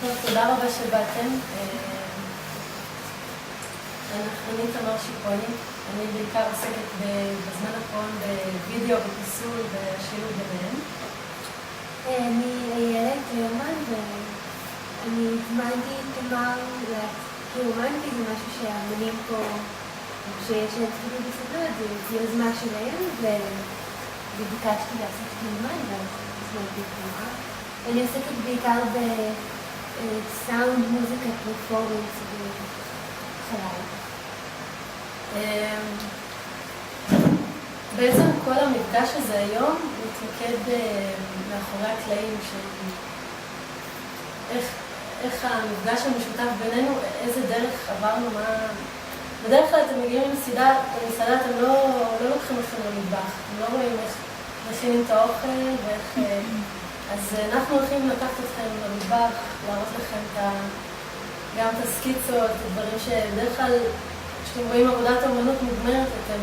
טוב, תודה רבה שבאתם. אני תמר שיקוני, אני בעיקר עוסקת בזמן האחרון בווידאו ופיסול והשילוב ביניהם. אני איילת ליאמן ואני הזמנתי את תמר כאומנתי, זה משהו שהאמנים פה, שיש להם תפקידים בסדרות, זה יוזמה שלהם וביקשתי לעשות כאומן והזמנתי את תמר. אני עוסקת בעיקר בסאונד, מוזיקה, פרפורמנס וחלל. בעצם כל המפגש הזה היום מתמקד מאחורי הקלעים של איך המפגש המשותף בינינו, איזה דרך עברנו, מה... בדרך כלל אתם מגיעים למסעדה, אתם לא לוקחים אתכם למטבח, אתם לא רואים איך מכינים את האוכל ואיך... אז אנחנו הולכים לקחת אתכם למטבח, להראות לכם גם את הסקיצות, את הדברים שבדרך כלל, כשאתם רואים עבודת האמנות מוגמרת, אתם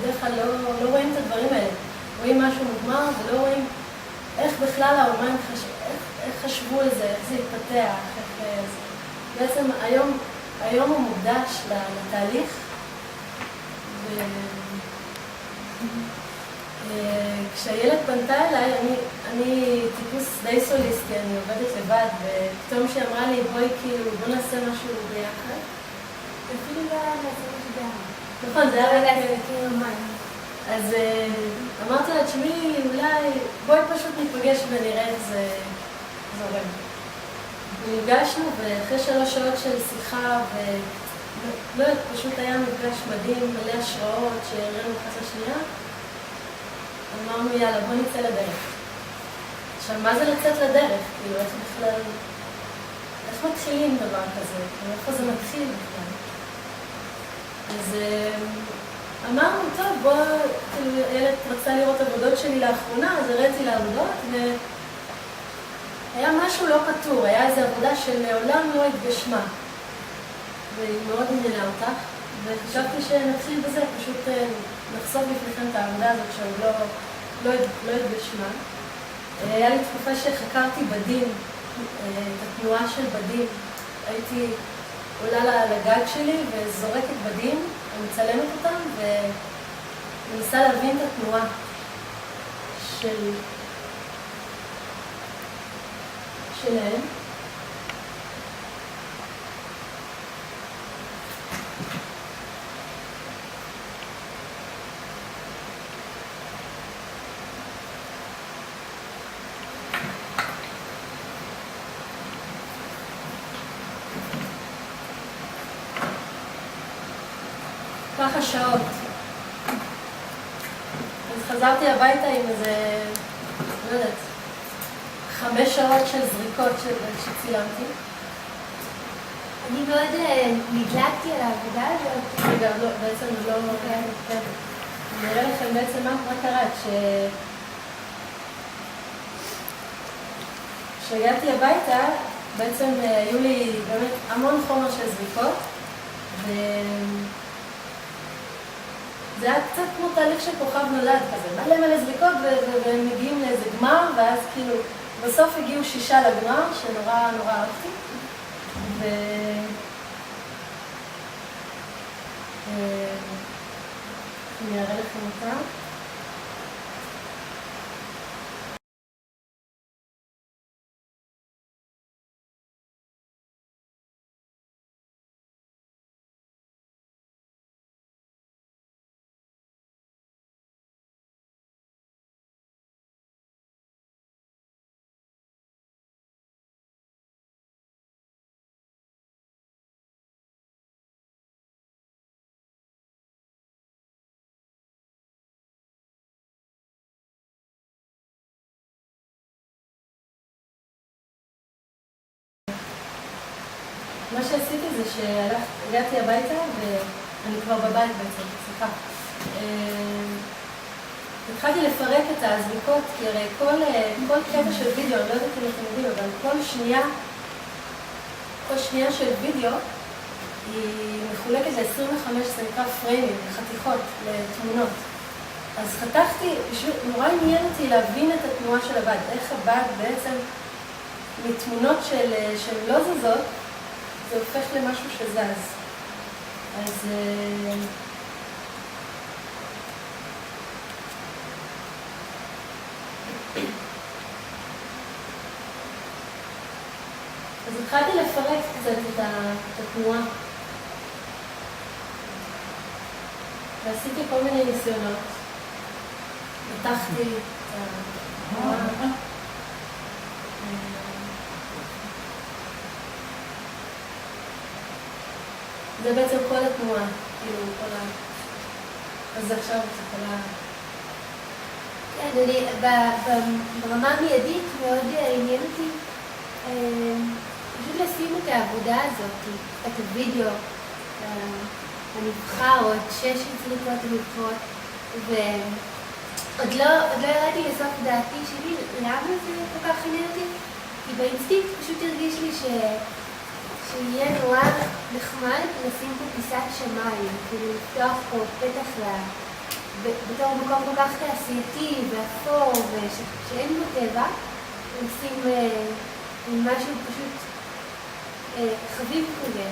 בדרך כלל לא רואים את הדברים האלה. רואים משהו מוגמר ולא רואים איך בכלל האומן איך חשבו על זה, איך זה התפתח. בעצם היום הוא מוקדש לתהליך. כשהילד פנתה אליי, אני טיפוס די סוליסטי, אני עובדת לבד, ופתאום שהיא אמרה לי, בוא נעשה משהו ביחד. אפילו לא נעשה משהו ביחד. נכון, זה היה רק... כאומן. אז אמרתי לה, תשמעי, אולי בואי פשוט ניפגש ונראה איך זה זורם. נפגשנו, ואחרי 3 שעות של שיחה, פשוט היה מפגש מדהים, מלא השראות שהראינו אחת לשנייה, אמרנו, יאללה, בוא נצא לדרך. עכשיו, מה זה לצאת לדרך? כאילו, איך בכלל... איך מתחילים דבר כזה? איפה זה מתחיל בכלל? אז אמרנו, טוב, בוא... כאילו, ילד רצה לראות עבודות שלי לאחרונה, אז הראיתי לעבודות, והיה משהו לא פתור, היה איזו עבודה שלעולם לא התגשמה. והיא מאוד עניינה אותך, וחשבתי שנתחיל בזה, פשוט נחשוף בפניכם את העבודה הזאת שעוד לא התגשמה. היה לי תקופה שחקרתי בדים, את התנועה של בדים. הייתי עולה לגג שלי וזורקת בדים, אני מצלמת אותם ומנסה להבין את התנועה שלהם. ככה שעות. אז חזרתי הביתה עם איזה, לא יודעת, 5 שעות של זריקות שצילמתי. אני מאוד נדלקתי על העבודה הזאת. רגע, לא, בעצם לא... אני אראה לכם בעצם מה קרה. כשהגעתי הביתה, בעצם היו לי באמת המון חומר של זריקות, זה היה קצת כמו תהליך של כוכב נולד כזה, מלא זריקות והם מגיעים לאיזה גמר, ואז כאילו בסוף הגיעו 6 לגמר, שנורא אהבתי. אני אראה לכם אותה. מה שעשיתי זה שהגעתי הביתה, ואני כבר בבית בעצם, סליחה. התחלתי לפרק את הזריקות, כי הרי כל קטע של וידאו, אני לא יודעת אם אתם יודעים, אבל כל שנייה של וידאו היא מחולקת ל-25, זה נקרא פריימים, חתיכות, לתמונות. אז חתכתי, נורא עניין אותי להבין את התנועה של הבד, איך הבד בעצם מתמונות שהן לא זזות, זה הופך למשהו שזז. אז התחלתי לפרק קצת את התנועה. ועשיתי כל מיני ניסיונות. פתחתי את התנועה. זה בעצם כל התנועה, כאילו כל ה... אז עכשיו את יכולה... כן, ברמה המיידית מאוד עניין אותי פשוט לשים את העבודה הזאת, את הוידאו הנבחר או את 6 זריקות הנבחרות, ועוד לא ירדתי לסוף דעתי שלי למה זה כל כך עניין אותי, כי באינסטינקט פשוט הרגיש לי שיהיה נורא נחמד לשים פה פיסת שמיים, כאילו לפתוח פה פתח בתור מקום כל כך תעשייתי ואפור ושאין בו טבע, לשים משהו פשוט חביב כזה,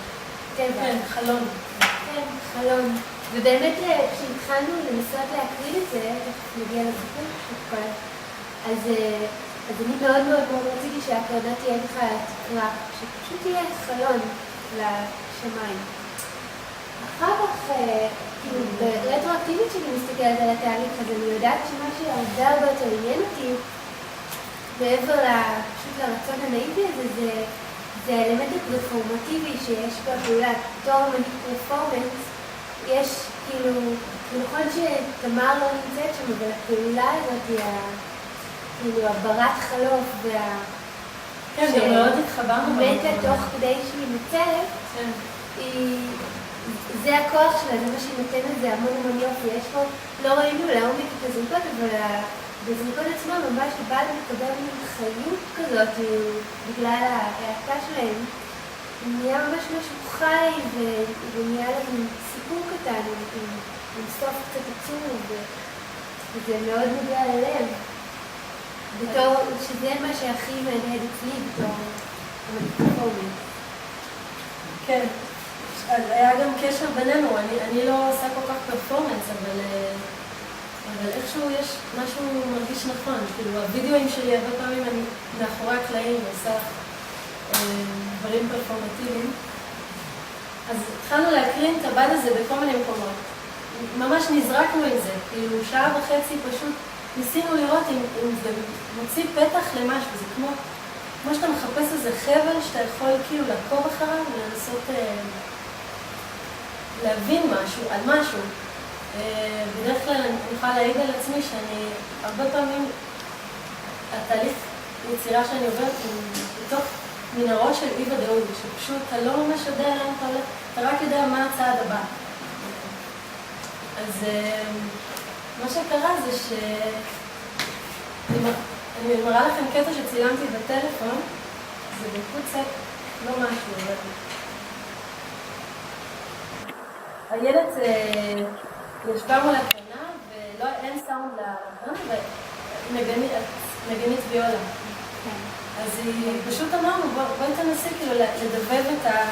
טבע. כן, חלון. כן, חלון. ובאמת כשהתחלנו לנסות להקריא את זה, תכף נגיע לסיפור שכל, אז אני מאוד מאוד מאוד רציתי שהקרנה תהיה בכלל תקרה, שפשוט תהיה חלון לשמיים. אחר כך, כאילו, ברטרואקטיבית שאני מסתכלת על התהליך הזה, אני יודעת שמה שהרבה הרבה יותר עניין אותי, מעבר פשוט לרצון הנאיבי הזה, זה האלמנט הפרפורמטיבי שיש בפעולה. בתור אמנית פרפורמנס, יש כאילו, נכון שתמר לא נמצאת שם, אבל הפעולה הזאת היא כאילו הברת חלוף כן, גם מאוד התחברנו. מתה תוך כדי שהיא מצלת, זה הכוח שלה, זה מה שהיא נותן לזה המון יופי. יש פה, לא ראינו לעומק את הזריקות, אבל בזריקות עצמם ממש בא לקבל מין חיות כזאת, בגלל ההאטה שלהם. נהיה ממש משהו חי, ונהיה להם סיפור קטן, עם סוף קצת עצוב, וזה מאוד נוגע ללב. בתור שזה מה שהכי מהנהד אצלי בתור המנפורמנט. כן, אז היה גם קשר בינינו, אני לא עושה כל כך פרפורמנס, אבל איכשהו יש משהו מרגיש נכון, כאילו הווידאוים שלי הרבה פעמים אני מאחורי הקלעים עושה דברים פרפורמטיביים, אז התחלנו להקרין את הבד הזה בכל מיני מקומות, ממש נזרקנו עם זה, כאילו 1.5 שעה פשוט ניסינו לראות אם זה מוציא פתח למשהו, זה כמו שאתה מחפש איזה חבל שאתה יכול כאילו לעקוב אחריו ולנסות להבין משהו, על משהו. בדרך כלל אני יכולה להעיד על עצמי שאני הרבה פעמים, התהליך יצירה שאני עוברת הוא בתוך מנהרות של אי ודאות, שפשוט אתה לא ממש יודע לאן אתה הולך, אתה רק יודע מה הצעד הבא. אז מה שקרה זה אני מראה לכם קטע שצילמתי בטלפון, זה בקוצק, לא משהו, אבל... הילד ישבה מול הקרנה ואין סאונד לקרנה ונגנית ויולה. אז היא פשוט אמרנו, בואי תנסי כאילו לדבב את ה...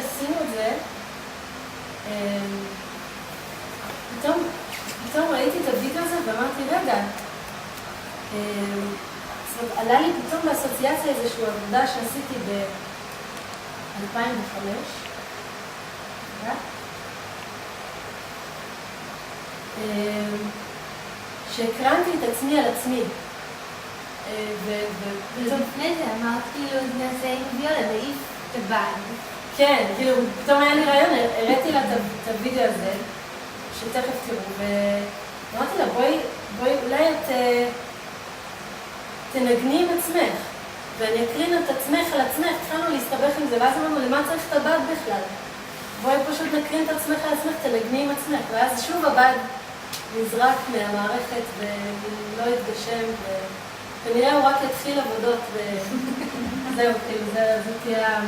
שעשינו את זה, פתאום ראיתי את הוידאו הזה ואמרתי, רגע, זאת אומרת, עלה לי פתאום באסוציאציה איזושהי עבודה שעשיתי ב-2005, שהקרנתי את עצמי על עצמי. ולפני זה אמרת כאילו נעשה עם ויולה, נעיף את הבן. כן, כאילו פתאום היה לי רעיון, הראיתי לה את הוידאו הזה, שתכף תראו, ואמרתי לה בואי אולי את תנגני עם עצמך, ואני אקרין את עצמך על עצמך, התחלנו להסתבך עם זה, ואז אמרנו למה צריך את הבד בכלל? בואי פשוט נקרין את עצמך על עצמך, תנגני עם עצמך, ואז שוב הבד נזרק מהמערכת ולא התגשם, וכנראה הוא רק התחיל עבודות, וזהו, כאילו, זה תהיה...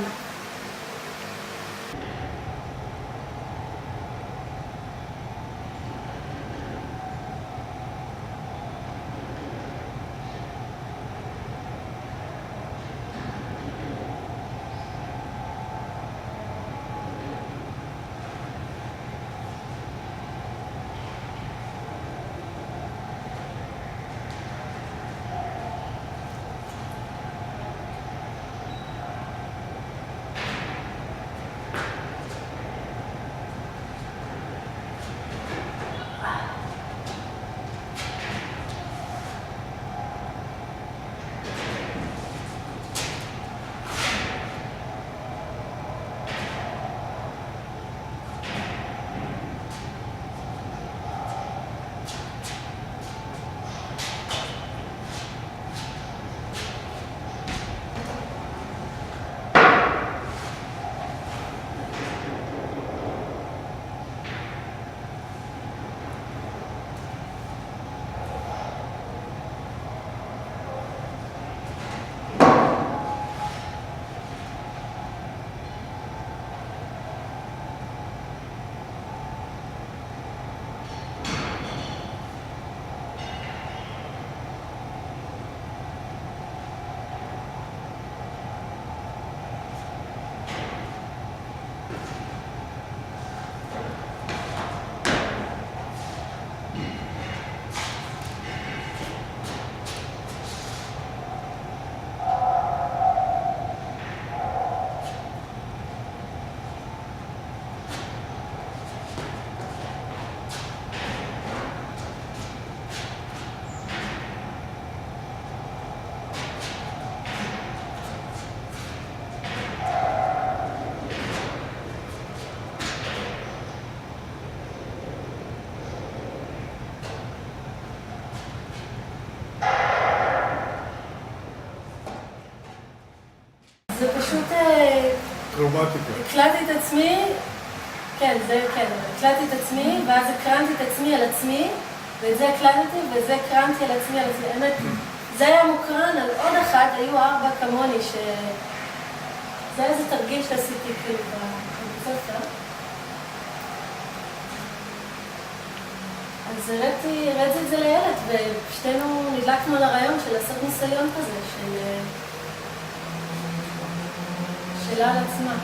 זה פשוט... קרומטיקה. הקלטתי את עצמי, כן, זה כן, הקלטתי את עצמי, ואז הקרנתי את עצמי על עצמי, ואת זה הקלטתי, ואת זה הקרנתי על עצמי על עצמי. האמת, זה היה מוקרן על עוד אחת, היו 4 כמוני, זה היה איזה תרגיל שעשיתי כאילו בבית ספר. אז הראיתי את זה לילד, ושתינו נדלקנו על הרעיון של לעשות ניסיון כזה, שלה על עצמה.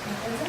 נראה את זה?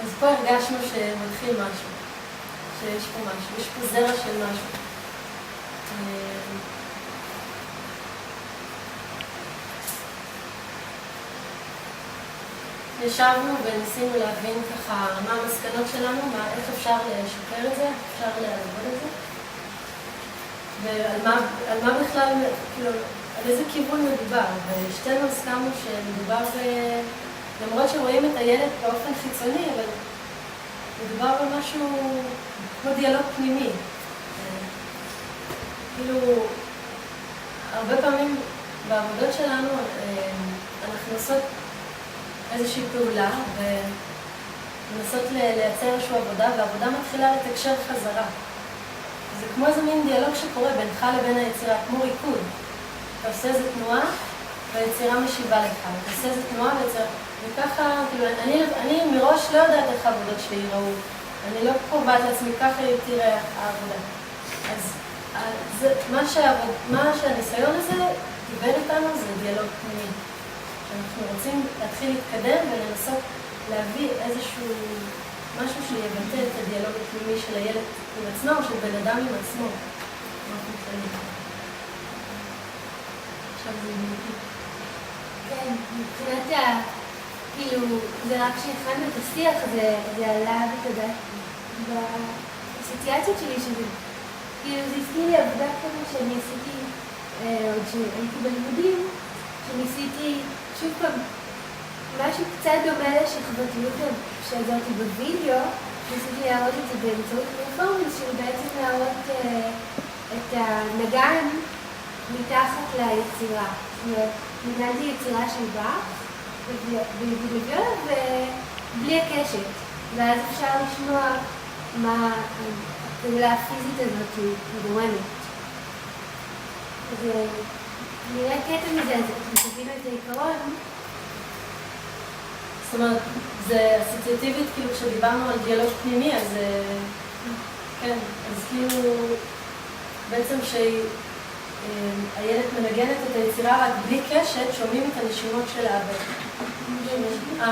אז פה הרגשנו שמתחיל משהו, שיש פה משהו, יש פה זרע של משהו. ישבנו וניסינו להבין ככה מה המסקנות שלנו, איך אפשר לשפר את זה, איך אפשר לעבוד את זה, ועל מה בכלל, כאילו, על איזה כיוון מדובר. ושתינו הסכמנו שמדובר למרות שרואים את הילד באופן חיצוני, אבל מדובר במשהו כמו דיאלוג פנימי. כאילו, הרבה פעמים בעבודות שלנו אנחנו עושות איזושהי פעולה ומנסות לייצר איזושהי עבודה, והעבודה מתחילה לתקשר חזרה. זה כמו איזה מין דיאלוג שקורה בינך לבין היצירה, כמו ריקוד. אתה עושה איזו תנועה והיצירה משיבה לך, אתה עושה איזו תנועה והיצירה... וככה, כאילו, אני מראש לא יודעת איך העבודות שלי יראו. אני לא קובעת לעצמי, ככה תראה העבודה. אז מה שהניסיון הזה קיבל איתנו זה דיאלוג פנימי. שאנחנו רוצים להתחיל להתקדם ולנסות להביא איזשהו משהו שיבטא את הדיאלוג הפנימי של הילד עם עצמו או של בן אדם עם עצמו. עכשיו זה ימי. כן, מבחינת כאילו, זה רק כשהכנו את השיח, זה עלה בתודעת באסוציאציות שלי, שזה כאילו זה הזכיר לי עבודה כזו שאני עשיתי עוד שהייתי בלימודים, שניסיתי שוב פעם משהו קצת דומה לשכבתיות שעזרתי בווידאו, ניסיתי להראות את זה באמצעות פרפורמנס, שהוא בעצם להראות את הנגן מתחת ליצירה. זאת אומרת, נגנתי יצירה של באך בווידאו ובלי הקשת, ואז אפשר לשמוע מה הפעולה הפיזית הזאת היא גורמת. אז נראה קטע מזה, אז אתם תבינו את העיקרון. זאת אומרת, זה אסוציאטיבית, כאילו כשדיברנו על דיאלוג פנימי, אז כן, אז כאילו בעצם שהילד מנגנת את היצירה רק בלי קשת, שומעים את הנשימות של האבא. כן.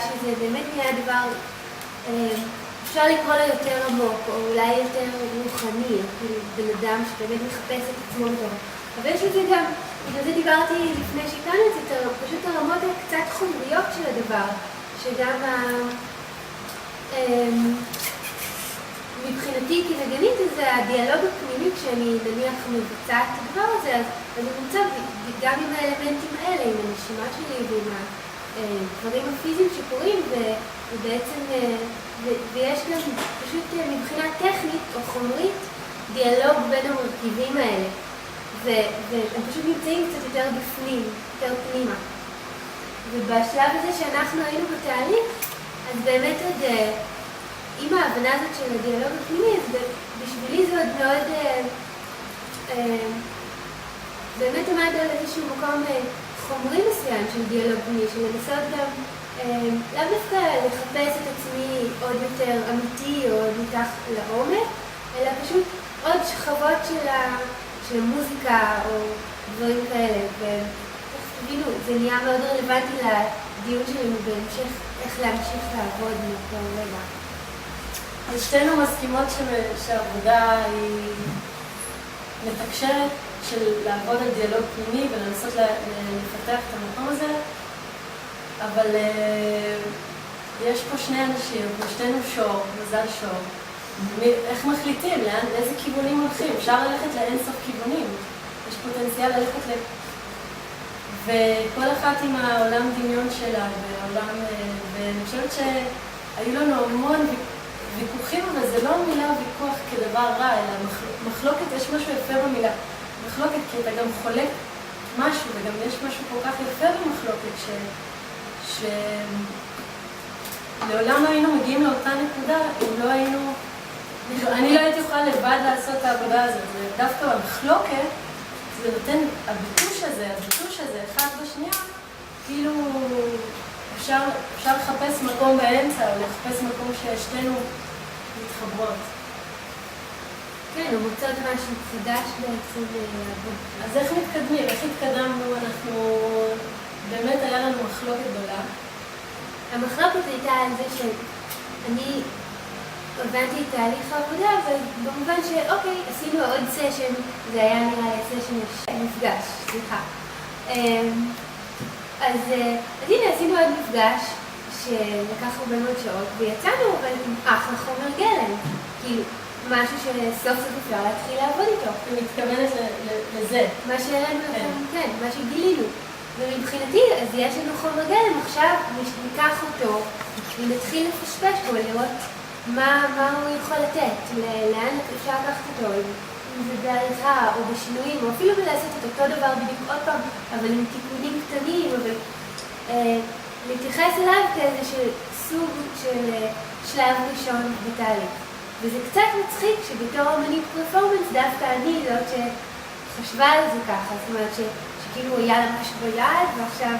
שזה באמת נהיה דבר, אפשר לקרוא לו יותר עמוק, או אולי יותר רוחני, כאילו בן אדם שבאמת מחפש את עצמו טוב. אבל יש לזה גם, בגלל זה דיברתי לפני שהכרנו את זה, פשוט הרמות הקצת חומריות של הדבר, שגם מבחינתי כנגנית זה הדיאלוג הפנימי, כשאני נניח מבצעת את הדבר הזה, אז אני רוצה גם עם האלמנטים האלה, עם הנשימה שלי ועם הדברים הפיזיים שקורים, ובעצם, ויש גם פשוט מבחינה טכנית או חומרית דיאלוג בין המרכיבים האלה, והם פשוט נמצאים קצת יותר בפנים, יותר פנימה. ובשלב הזה שאנחנו היינו בתהליך, אז באמת עוד, עם ההבנה הזאת של הדיאלוג הפנימי, אז בשבילי זה עוד מאוד, באמת עמד על איזשהו מקום חומרי מסוים של דיאלוג פנימי, של לנסות גם לאו דווקא לחפש את עצמי עוד יותר אמיתי או מתחת לעומק, אלא פשוט עוד שכבות של המוזיקה או דברים כאלה. ותבינו, זה נהיה מאוד רלוונטי לדיון שלנו בהמשך, איך להמשיך לעבוד מאותו רגע. אז שתינו מסכימות שהעבודה היא מתקשרת של לעבוד על דיאלוג פנימי ולנסות לפתח את המקום הזה, אבל יש פה שני אנשים, ושתינו שור, מזל שור, איך מחליטים, לאיזה כיוונים הולכים? אפשר ללכת לאין סוף כיוונים. יש פוטנציאל ללכת וכל אחת עם העולם דמיון שלה, ואני חושבת שהיו לנו המון ויכוחים, אבל זה לא מילה ויכוח כדבר רע, אלא מחלוקת, יש משהו יפה במילה. מחלוקת, כי אתה גם חולק משהו, וגם יש משהו כל כך יפה במחלוקת, לעולם לא היינו מגיעים לאותה נקודה, אם לא היינו... אני לא הייתי יכולה לבד לעשות את העבודה הזאת, ודווקא במחלוקת, זה נותן, הביטוש הזה, אחד בשנייה, כאילו אפשר לחפש מקום באמצע, או לחפש מקום ששתינו מתחברות. כן, הוא מוצא משהו חדש בעצם לעבוד. אז איך מתקדמים? איך התקדמנו? אנחנו... באמת היה לנו מחלוקת גדולה. המחלוקת הייתה על זה שאני הבנתי את תהליך העבודה, ובמובן שאוקיי, עשינו עוד סשן, זה היה נראה לי סשן מפגש, סליחה. אז הנה עשינו עוד מפגש שלקח הרבה מאוד שעות, ויצאנו עם אחלה חומר גלם, כאילו משהו שסוף סוף אפשר להתחיל לעבוד איתו. אני מתכוונת לזה. מה שהראינו לכם, כן, מה שגילינו. ומבחינתי, אז יש לנו חומר גלם, עכשיו ניקח אותו ונתחיל לפשפש בו, לראות מה הוא יכול לתת, לאן אפשר לקחת אותו, אם זה בעריכה או בשינויים, או אפילו בלעשות את אותו דבר בדיוק עוד פעם, אבל עם תיקונים קטנים, אבל להתייחס אליו כאיזה סוג של שלב ראשון בתהליך. וזה קצת מצחיק שבתור אמנית פרפורמנס דווקא אני זאת שחשבה על זה ככה, זאת אומרת שכאילו היה לה משהו ביד ועכשיו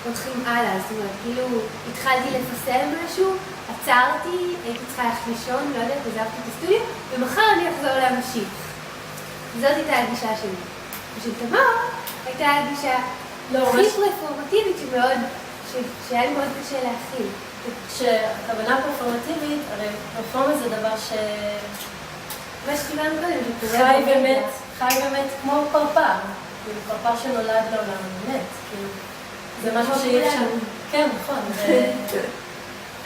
הולכים הלאה, זאת אומרת כאילו התחלתי לפסל משהו, עצרתי, הייתי צריכה ללכת לישון, לא יודעת, עזבתי את הסטודיו, ומחר אני אחזור להמשיך. זאת הייתה הגישה שלי. ושל תמר הייתה הגישה הכי פרפורמטיבית שהיה לי מאוד קשה להכיל. כשהכוונה פרפורמטיבית, הרי פרפורמנס זה דבר מה שכיוון קודם, חי באמת כמו פרפר, כאילו פרפר שנולד לעולם, באמת, כאילו, זה משהו שאי אפשר... כן, נכון.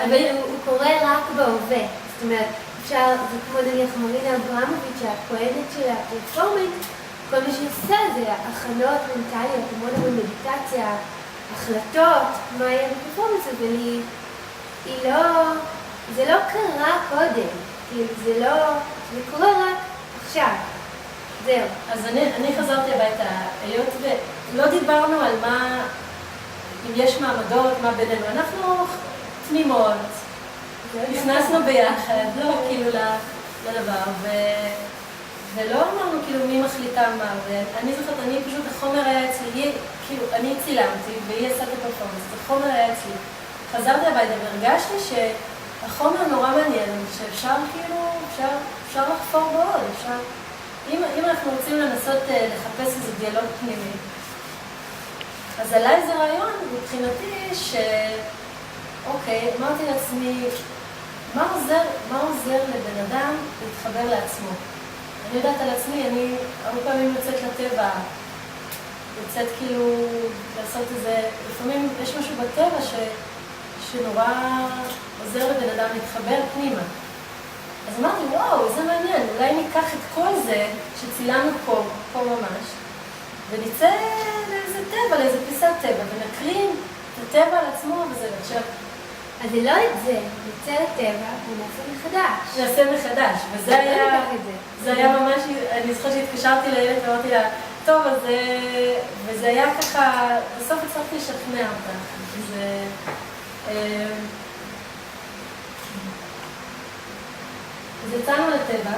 אבל הוא קורה רק בהווה, זאת אומרת, אפשר, זה כמו נניח מרינה אברמוביץ' שהכהנת של הפרפורמנס, כל מה שעושה זה הכנות מנטליות, המון מדיטציה, החלטות, מה יהיה בפרפורמנס, אבל זה לא קרה קודם, כאילו זה קורה רק עכשיו, זהו. אז אני חזרתי הביתה, היות ולא דיברנו על מה, אם יש מעמדות, מה בינינו, אנחנו תמימות, נכנסנו ביחד, לא כאילו לדבר, ולא אמרנו כאילו מי מחליטה מה, ואני זוכרת, אני פשוט, החומר היה אצלי, כאילו אני צילמתי והיא עשה את הפרפורמנס, החומר היה אצלי. חזרתי הביתה והרגשתי שהחומר נורא מעניין, שאפשר כאילו, אפשר לחפור בעוד, אפשר... אם אנחנו רוצים לנסות לחפש איזה דיאלוג פנימי, אז עליי זה רעיון מבחינתי אוקיי, אמרתי לעצמי, מה עוזר לבן אדם להתחבר לעצמו? אני יודעת על עצמי, אני הרבה פעמים יוצאת לטבע, יוצאת כאילו לעשות איזה, לפעמים יש משהו בטבע שנורא עוזר לבן אדם להתחבר פנימה. אז אמרתי, וואו, זה מעניין, אולי ניקח את כל זה שצילמנו פה ממש, ונצא לאיזה טבע, לאיזה פיסת טבע, ונקרין את הטבע על עצמו וזה עכשיו. אז זה לא את זה, נצא לטבע ונעשה מחדש. נעשה מחדש, וזה היה ממש, אני זוכרת שהתקשרתי לילד ואמרתי לה, טוב, אז וזה היה ככה, בסוף הצלחתי לשכנע אותך. אז יצאנו לטבע.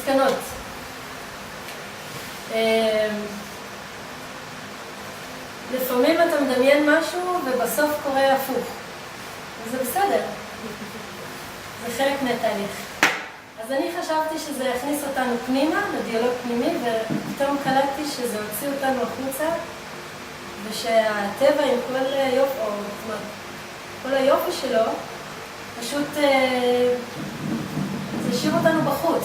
מסקנות. לפעמים אתה מדמיין משהו ובסוף קורה הפוך. וזה בסדר. זה חלק מהתהליך. אז אני חשבתי שזה יכניס אותנו פנימה, לדיאלוג פנימי, ופתאום קלטתי שזה הוציא אותנו החוצה, ושהטבע עם כל היופי שלו, פשוט זה השאיר אותנו בחוץ.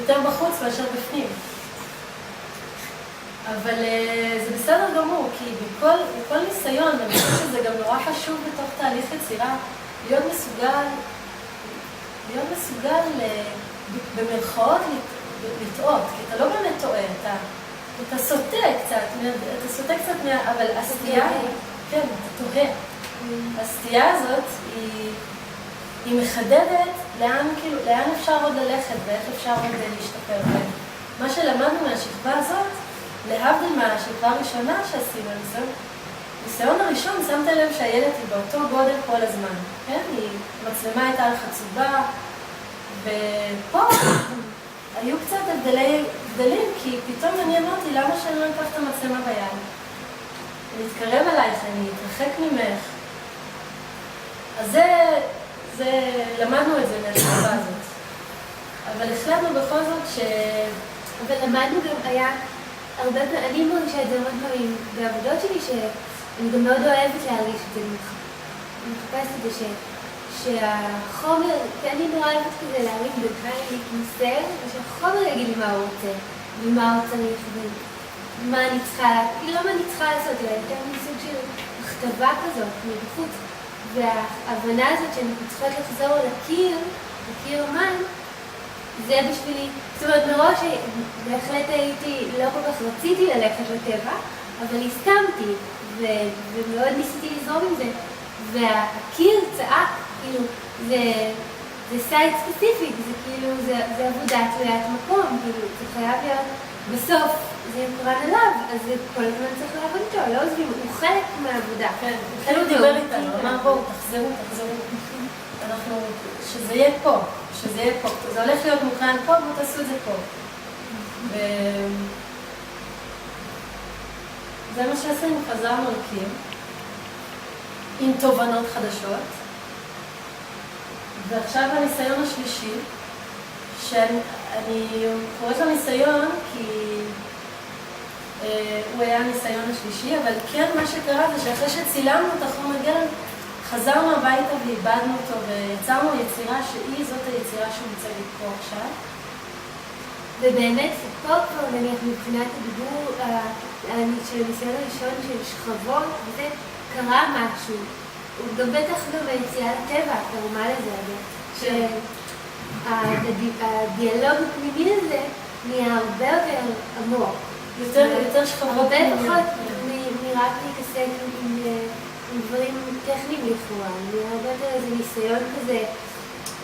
יותר בחוץ מאשר בפנים. אבל זה בסדר גמור, כי בכל ניסיון, אני חושבת שזה גם נורא חשוב בתוך תהליך יצירה, להיות מסוגל במרכאות לטעות, כי אתה לא באמת טועה, אתה סוטה קצת, אבל הסטייה, כן, אתה טועה. הסטייה הזאת היא מחדדת לאן אפשר עוד ללכת ואיך אפשר עוד להשתפר. מה שלמדנו מהשכבה הזאת, להבדיל מהשכבה הראשונה שעשינו, הניסיון הראשון, שמת לב שהילד היא באותו גודל כל הזמן, כן? המצלמה הייתה על חצובה, ופה היו קצת הבדלים, כי פתאום אני אמרתי, למה שאני לא אקח את המצלמה ביד? אני אתקרב אלייך, אני אתרחק ממך. אז למדנו את זה מהשכבה הזאת. אבל החלטנו בכל זאת אבל למדנו גם היה הרבה, אני מרגישה את זה מאוד דברים בעבודות שלי, שאני גם מאוד אוהבת להרגיש את זה. אני מחפשת את זה שהחומר, כי אני נורא אוהבת כזה להרים בינתיים להתמסר, ושהחומר יגיד לי מה הוא רוצה, ומה הוא צריך, ומה אני צריכה, כאילו לא מה אני צריכה לעשות, אלא יותר מסוג של הכתבה כזאת, מבחוץ. וההבנה הזאת שאנחנו צריכות לחזור לקיר אומן, זה בשבילי, זאת אומרת מראש בהחלט לא כל כך רציתי ללכת לטבע, אבל הסכמתי ומאוד ניסיתי לזרום עם זה, והקיר צעק, כאילו, זה סייט ספציפי, זה כאילו, זה עבודה תלוית מקום, כאילו, זה חייב להיות, בסוף זה מקורן עליו, אז זה כל הזמן צריך לעבוד איתו, לא עוזבים, הוא חלק מהעבודה. כן, הוא דיבר איתנו, אמר בואו, תחזרו. שזה יהיה פה, זה הולך להיות מוקרן פה, בואו תעשו את זה פה. זה מה שעשינו, חזרנו לקיר, עם תובנות חדשות, ועכשיו הניסיון השלישי, שאני קוראת לו ניסיון כי הוא היה הניסיון השלישי, אבל כן מה שקרה זה שאחרי שצילמנו את החומר גלם, חזרנו הביתה ואיבדנו אותו ויצרנו יצירה שהיא זאת היצירה שהוא רוצה לקרוא עכשיו. ובאמת פה כבר נניח מבחינת הדיבור של הניסיון הראשון של שכבות, וזה קרה משהו. הוא גם בטח גם ביציאה לטבע, תרומה לזה, שהדיאלוג הפנימי הזה נהיה הרבה יותר עמוק. יותר שכבות. הרבה פחות מרק להתעסק עם דברים טכניים לכאורה. נהיה הרבה יותר איזה ניסיון כזה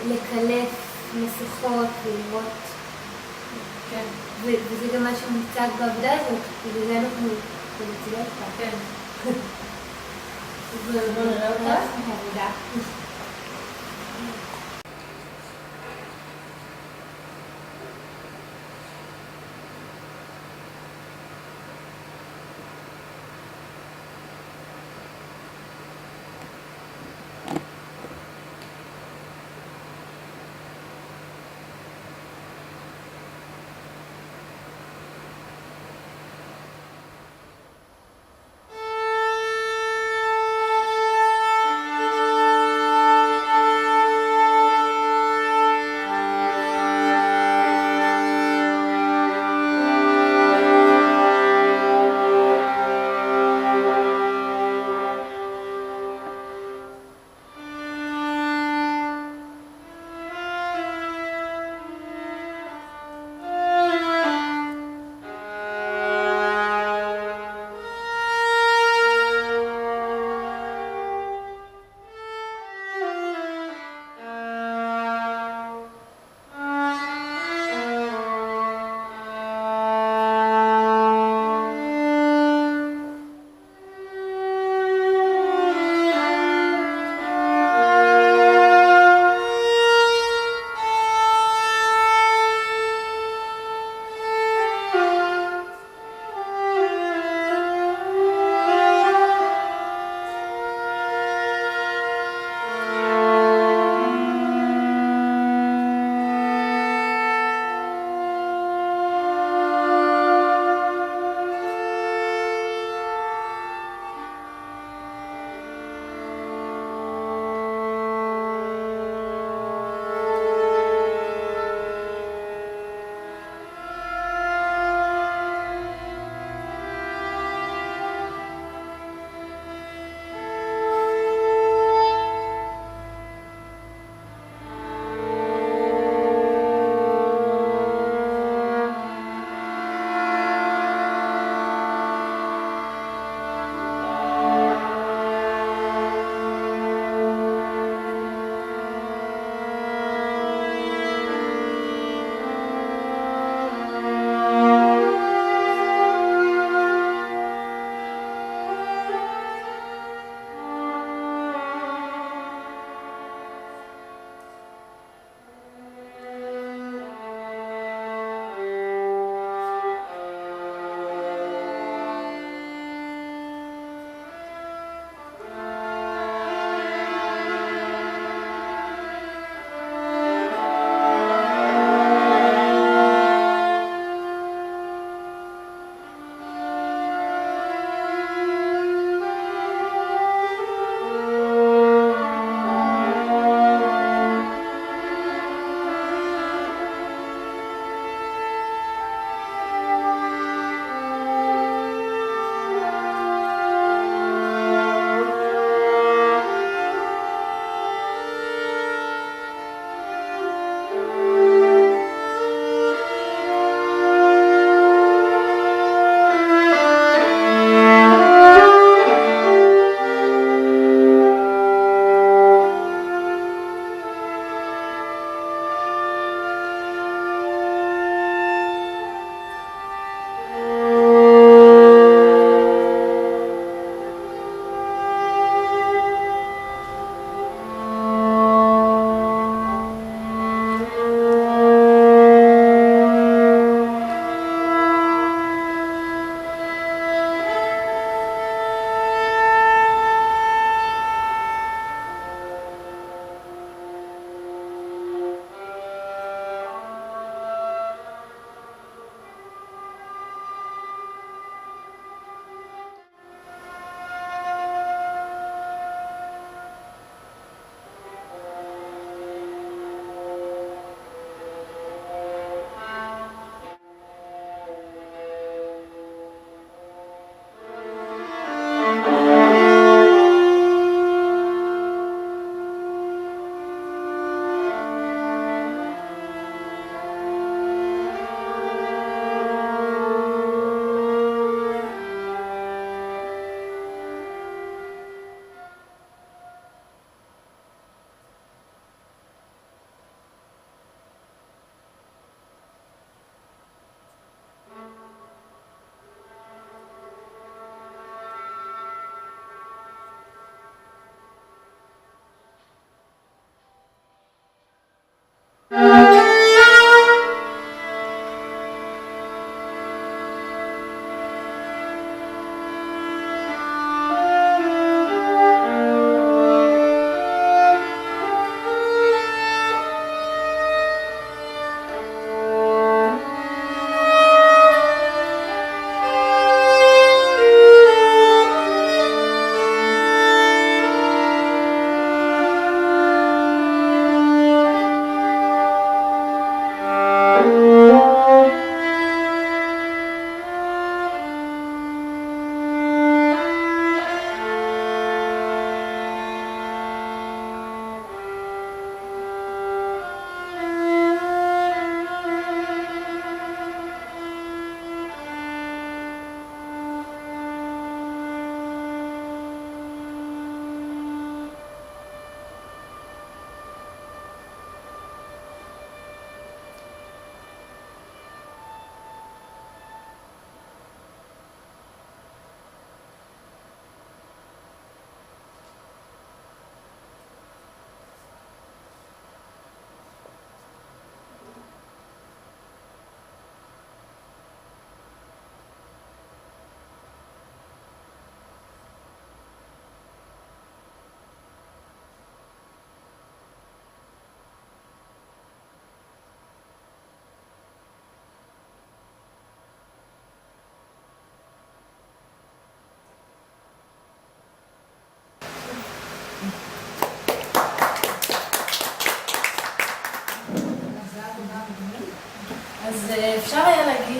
לקלף מסכות ולראות. כן. וזה גם מה שמוצג בעבודה הזאת, ובזה אנחנו מציגות אותה. כן. בוא נראה אותה. העבודה.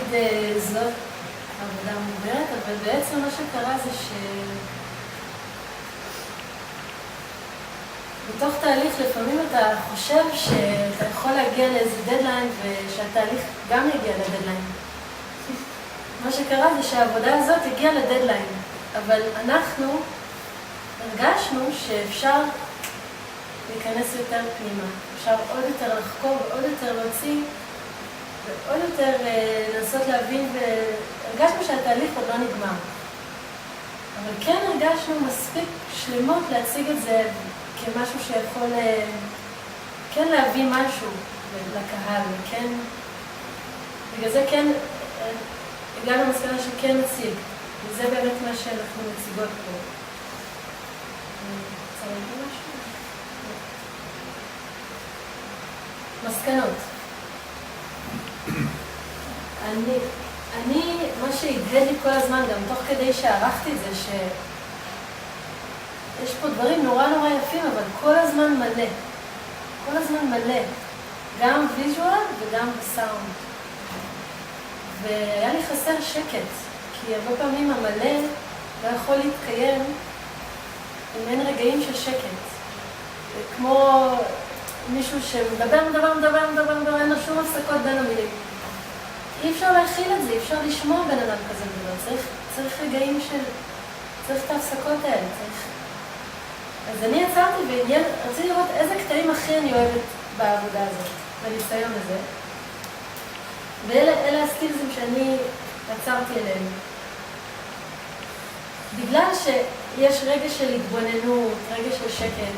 זאת עבודה מוגברת, אבל בעצם מה שקרה זה בתוך תהליך לפעמים אתה חושב שאתה יכול להגיע לאיזה דדליין ושהתהליך גם יגיע לדדליין. מה שקרה זה שהעבודה הזאת הגיעה לדדליין, אבל אנחנו הרגשנו שאפשר להיכנס יותר פנימה, אפשר עוד יותר לחקור ועוד יותר להוציא ועוד יותר לנסות להבין, והרגשנו שהתהליך עוד לא נגמר. אבל כן הרגשנו מספיק שלמות להציג את זה כמשהו שיכול כן להביא משהו לקהל, וכן, בגלל זה כן הגענו למסקנה שכן נציג, וזה באמת מה שאנחנו מציגות פה. רוצה להגיד משהו? מסקנות. מה שהדהד לי כל הזמן, גם תוך כדי שערכתי את זה, יש פה דברים נורא יפים, אבל כל הזמן מלא. כל הזמן מלא. גם ויז'ואל וגם בסאונד. והיה לי חסר שקט, כי הרבה פעמים המלא לא יכול להתקיים אם אין רגעים של שקט. כמו מישהו שמדבר, אין לו שום הפסקות בין המילים. אי אפשר להכיל את זה, אי אפשר לשמוע בן אדם כזה דבר. צריך רגעים צריך את ההפסקות האלה. אז אני יצרתי ורציתי לראות איזה קטעים הכי אני אוהבת בעבודה הזאת, בניסיון הזה. ואלה הסטילזים שאני יצרתי אליהם. בגלל שיש רגע של התבוננות, רגע של שקט,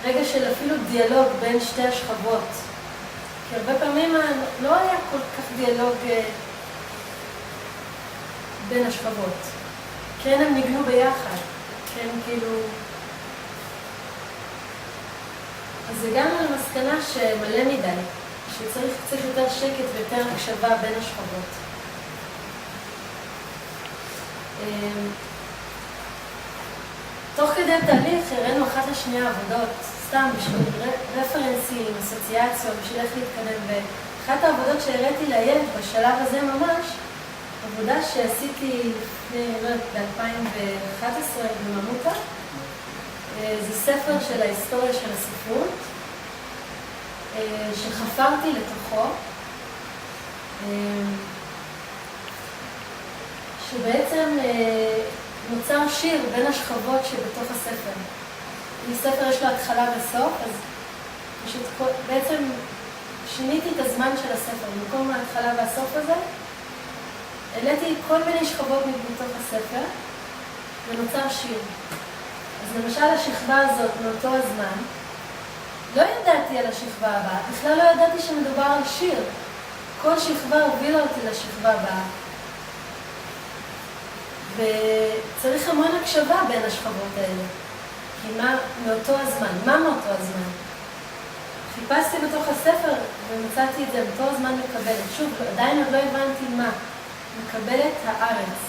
רגע של אפילו דיאלוג בין שתי השכבות. כי הרבה פעמים לא היה כל כך דיאלוג בין השכבות. כן, הם ניגנו ביחד. כן, כאילו... אז הגענו למסקנה שמלא מדי, שצריך קצת יותר שקט ויותר הקשבה בין השכבות. תוך כדי התהליך הראינו אחת לשנייה עבודות, סתם בשביל רפרנסים, אסוציאציות, בשביל איך להתקדם. ואחת העבודות שהראיתי לילד בשלב הזה ממש, עבודה שעשיתי ב-2011 בממותה, זה ספר של ההיסטוריה של הספרות, שחפרתי לתוכו, שבעצם נוצר שיר בין השכבות שבתוך הספר. ספר יש לו התחלה וסוף, אז בעצם שיניתי את הזמן של הספר. במקום ההתחלה והסוף הזה, העליתי כל מיני שכבות מתוך הספר, ונוצר שיר. אז למשל השכבה הזאת מאותו הזמן, לא ידעתי על השכבה הבאה, בכלל לא ידעתי שמדובר על שיר. כל שכבה הובילה אותי לשכבה הבאה. וצריך המון הקשבה בין השכבות האלה. כי מה מאותו הזמן? חיפשתי בתוך הספר ומצאתי את זה באותו הזמן מקבלת. שוב, עדיין עוד לא הבנתי מה. מקבלת הארץ.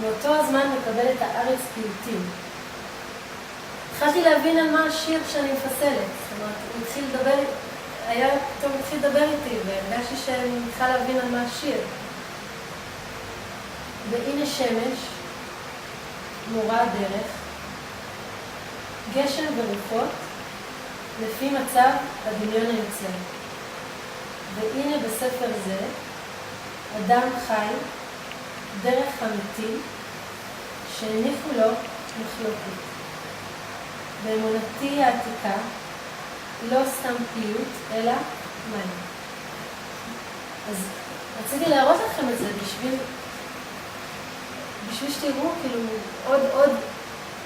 מאותו הזמן מקבלת הארץ פיוטים. התחלתי להבין על מה השיר שאני מפסלת. זאת אומרת, הוא התחיל לדבר איתי, והרגשתי שאני מתחילה להבין על מה השיר. והנה שמש, מורה הדרך, גשם ורוחות, לפי מצב הדמיון היוצר. והנה בספר זה, אדם חי, דרך אמיתי, שהניחו לו מחלוקת. באמונתי העתיקה, לא סתם פיוט, אלא מים. אז רציתי להראות לכם את זה בשביל שתראו כאילו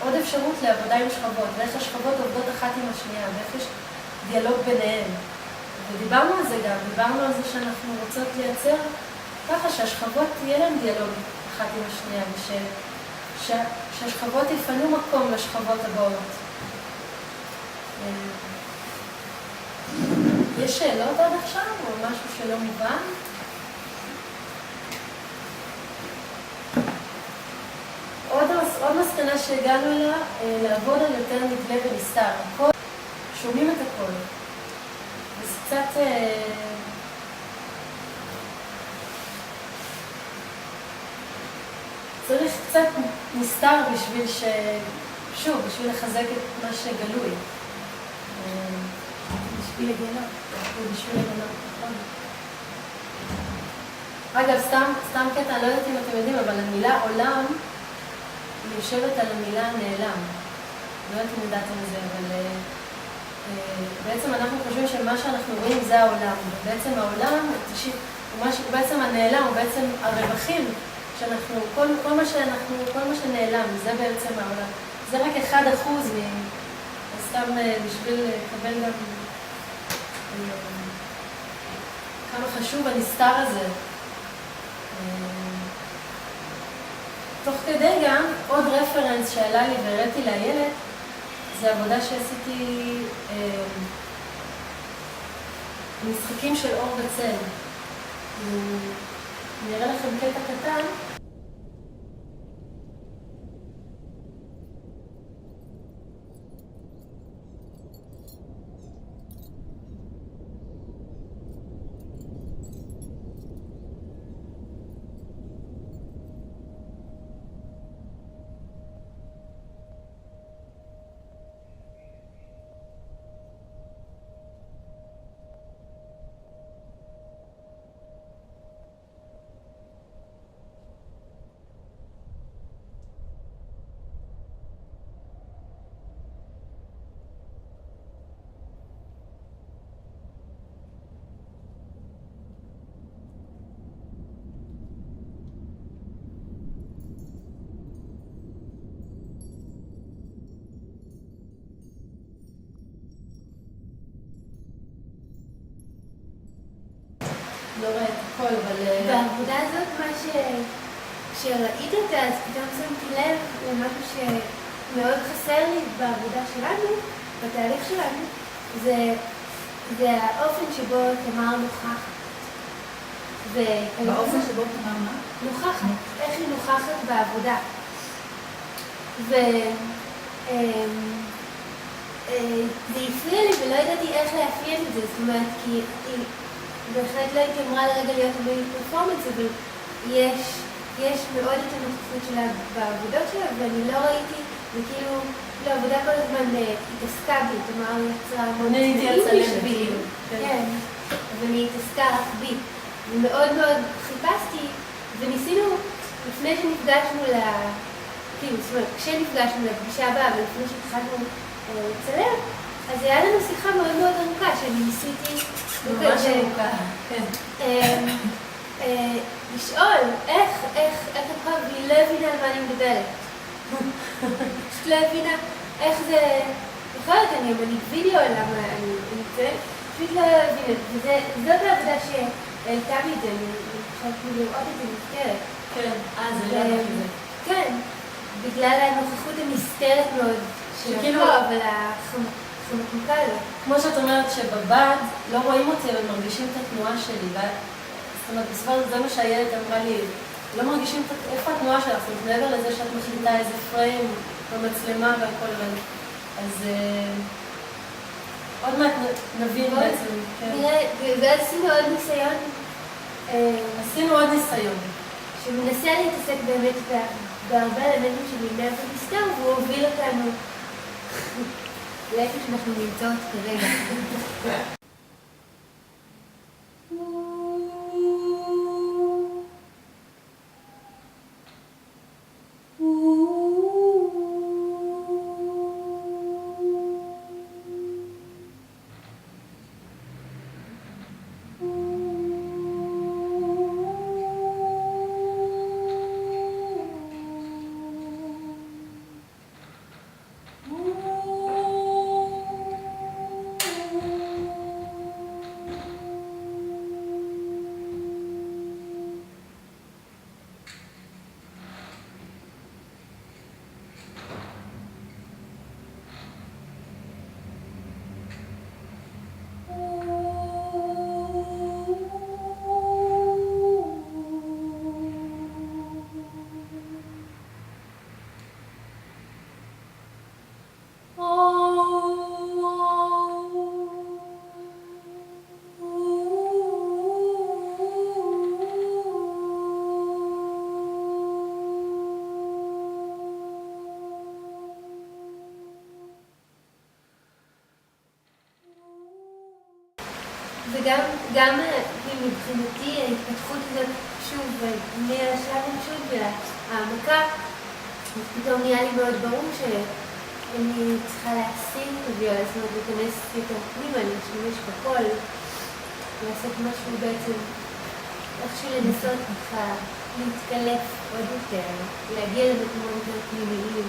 עוד אפשרות לעבודה עם שכבות, ואיך השכבות עובדות אחת עם השנייה, ואיך יש דיאלוג ביניהן. ודיברנו על זה גם, דיברנו על זה שאנחנו רוצות לייצר ככה שהשכבות תהיה להם דיאלוג אחת עם השנייה, שהשכבות יפנו מקום לשכבות הבאות. יש שאלות עד עכשיו, או משהו שלא מובן? עוד מסקנה שהגענו אליה, לעבוד על יותר נגלה ונסתר. שומעים את הכל. אז קצת צריך קצת נסתר בשביל שוב, בשביל לחזק את מה שגלוי. בשביל לגנות. בשביל לגנות, נכון. אגב, סתם קטע, אני לא יודעת אם אתם יודעים, אבל המילה עולם יושבת על המילה נעלם. לא יודעת אם ידעתם את זה, אבל בעצם אנחנו חושבים שמה שאנחנו רואים זה העולם. ובעצם העולם, בעצם הנעלם הוא בעצם הרווחים שאנחנו, כל מה שנעלם, זה בעצם העולם. זה רק 1% סתם בשביל לקבל גם כמה חשוב הנסתר הזה. תוך כדי גם עוד רפרנס שעלה לי והראיתי לילד, זה עבודה שעשיתי משחקים של אור וצל. אני אראה לכם קטע קטן. לא רואה את הכל, אבל... בעבודה הזאת, מה שראית אותה, אז פתאום שמתי לב למשהו שמאוד חסר לי בעבודה שלנו, בתהליך שלנו, זה האופן שבו תמר נוכחת. באופן שבו תמר מה? נוכחת, איך היא נוכחת בעבודה. וזה הפריע לי ולא ידעתי איך לאפיין את זה, זאת אומרת, כי בהחלט לא הייתי אמרה לרגע להיות בפרפורמנס, אבל יש מאוד את הנוכחות שלה בעבודות שלה, ואני לא ראיתי, וכאילו, העבודה כל הזמן התעסקה בי, כלומר, היא יצרה המון צבעים בשבילי, כן, אבל היא התעסקה רק בי, ומאוד מאוד חיפשתי, וניסינו, לפני שנפגשנו כאילו, זאת אומרת, כשנפגשנו לפגישה הבאה, ולפני שהתחלנו לצלם, אז היה לנו שיחה מאוד מאוד ארוכה, שאני ניסיתי ממש ארוכה, כן. לשאול איך הכל, והיא לא הבינה על מה אני מדברת. פשוט לא הבינה איך זה... יכול להיות, אני אמנית וידאו, למה אני מצטערת, פשוט לא הבינה. וזאת העבודה שהעלתה לי את זה, אני חושבת לראות את זה נזכרת. כן, זה לא הולך לזה. כן, בגלל הנוכחות הנסתרת מאוד שכאילו, אבל החמקמקה לא. כמו שאת אומרת שבבד לא רואים אותי, אבל מרגישים את התנועה שלי. זאת אומרת, בסופו זה מה שהילד אמרה לי, לא מרגישים איפה התנועה שלך, זאת אומרת, מעבר לזה שאת מחליטה איזה פריים במצלמה והכל, אז עוד מעט נבין בעצם. ואז עשינו עוד ניסיון. עשינו עוד ניסיון. שמנסה להתעסק באמת בהרבה אלמנטים של מידע ונסתר, והוא הוביל אותנו לאיפה שאנחנו נמצאות כרגע. וגם מבחינתי ההתפתחות הזאת, שוב, מהשלב הראשון והעמקה, פתאום נהיה לי מאוד ברור שאני צריכה להשיג את הוויולה, זאת אומרת, להיכנס יותר פנימה, להשתמש בכל, לעשות משהו בעצם, איכשהו לנסות ככה להתקלף עוד יותר, להגיע למקומות יותר פנימיים.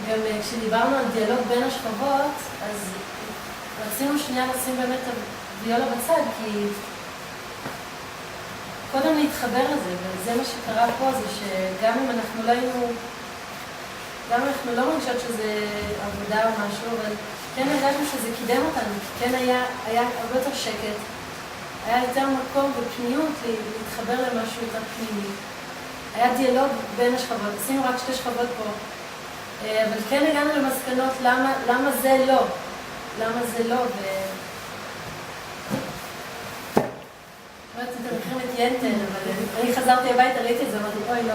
גם כשדיברנו על דיאלוג בין השכבות, אז רצינו שנייה לשים באמת את הוויולה בצד, כי קודם להתחבר לזה, וזה מה שקרה פה, זה שגם אם אנחנו לא היינו, גם אם אנחנו לא מרגישות שזה עבודה או משהו, אבל כן הרגשנו שזה קידם אותנו, כי כן היה הרבה יותר שקט, היה יותר מקום ופניות להתחבר למשהו יותר פנימי. היה דיאלוג בין השכבות, עשינו רק 2 שכבות פה, אבל כן הגענו למסקנות למה זה לא, למה זה לא, לא רציתי מלחמת ינטן, אבל אני חזרתי הביתה, ראיתי את זה, אמרתי, אוי לא,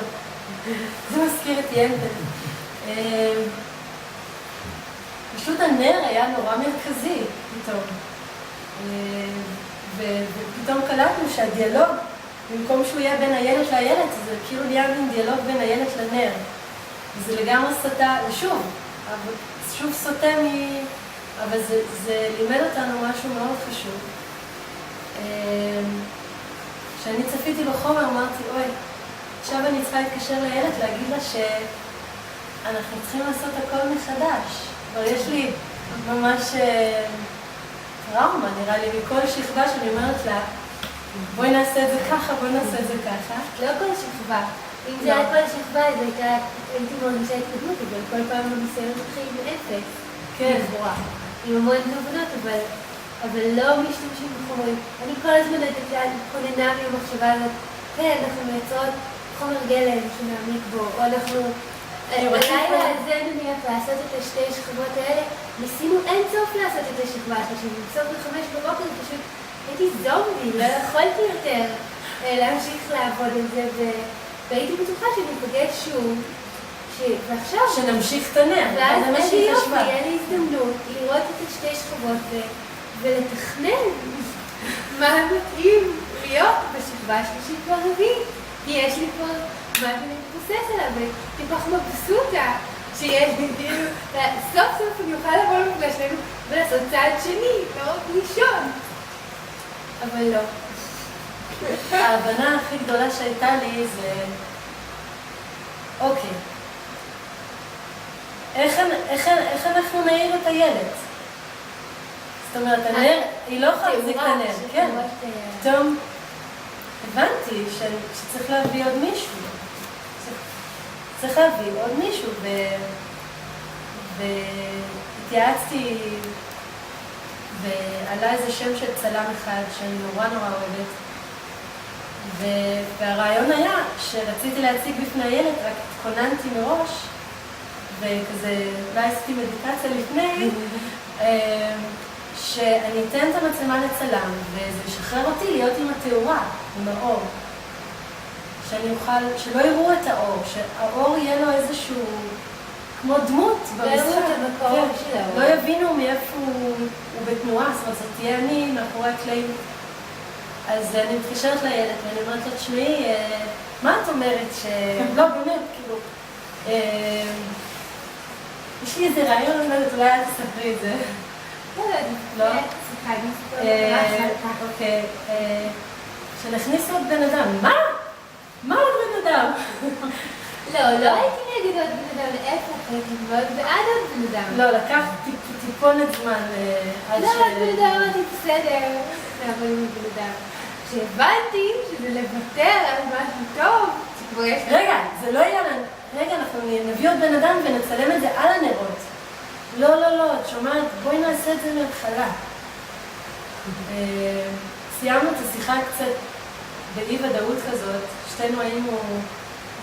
זה מזכיר את ינטן. פשוט הנר היה נורא מרכזי פתאום, ופתאום קלטנו שהדיאלוג, במקום שהוא יהיה בין הילד לילד, זה כאילו נהיה בין דיאלוג בין הילד לנר. וזה לגמרי סוטה, שוב סוטה אבל זה לימד אותנו משהו מאוד חשוב. כשאני צפיתי בחומר אמרתי, אוי, עכשיו אני צריכה להתקשר לילד להגיד לה שאנחנו צריכים לעשות הכל מחדש. כבר יש לי ממש טראומה, נראה לי, מכל שכבה שאני אומרת לה, בואי נעשה את זה ככה, בואי נעשה את זה ככה. לא כל שכבה. אם זה היה כל שכבה, אז הייתי מרגישה התקדמות, אבל כל פעם הניסיון מתחיל מאפס. כן. לכאורה. עם המון תובנות, אבל לא משתמשים בחומרים. אני כל הזמן התכוננה מהמחשבה הזאת, כן, אנחנו מייצרות חומר גלם שנעמיק בו, או אנחנו... בלילה הזה נניח לעשות את 2 השכבות האלה, ניסינו אין סוף לעשות את השכבה השלישית, בסוף ב5 בבוקר פשוט הייתי זומבי, לא יכולתי יותר להמשיך לעבוד על זה, והייתי בטוחה שאני אפגש שוב, ועכשיו... שנמשיך את הנר, ואז איזה יופי, היה לי הזדמנות לראות את 2 השכבות ולתכנן מה מתאים להיות בשכבה השלישית והרביעית, כי יש לי פה מה להתבסס עליו, וטיפח מבסוטה שיש לי כאילו, סוף סוף אני אוכל לבוא למפגש שלנו ולעשות צעד שני, לא רק לישון. אבל לא. ההבנה הכי גדולה שהייתה לי זה, אוקיי, איך אנחנו נעיר את הילד? זאת אומרת, הנר, היא לא יכולה להחזיק את הנר, כן. פתאום הבנתי שצריך להביא עוד מישהו. צריך להביא עוד מישהו, והתייעצתי, ועלה איזה שם של צלם אחד שאני נורא אוהבת, והרעיון היה שרציתי להציג בפני הילד, רק התכוננתי מראש, וכזה, אולי עשיתי מדיטציה לפני, שאני אתן את המצלמה לצלם, וזה ישחרר אותי להיות עם התאורה, עם האור. שאני אוכל, שלא יראו את האור, שהאור יהיה לו איזשהו, כמו דמות במשחק. לא יבינו מאיפה הוא בתנועה, זאת אומרת, זאת תהיה אני מאחורי הקלעים. אז אני מתקשרת לילד ואני אומרת לו, תשמעי, מה את אומרת לא, באמת, כאילו, יש לי איזה רעיון, אולי אל תספרי את זה. לא? אוקיי. שנכניס עוד בן אדם. מה? מה עוד בן אדם? לא הייתי נגד עוד בן אדם, להפך, הייתי מאוד בעד עוד בן אדם. לא, לקח טיפונת זמן עד לא, עוד בן אדם אמרתי בסדר, אבל עם בן אדם. כשהבנתי שזה לוותר על משהו טוב, שכבר יש... זה לא יהיה לנו. רגע, אנחנו נביא עוד בן אדם ונצלם את זה על הנרות. לא, את שומעת, בואי נעשה את זה מההתחלה. סיימנו את השיחה קצת באי ודאות כזאת, שתינו היינו...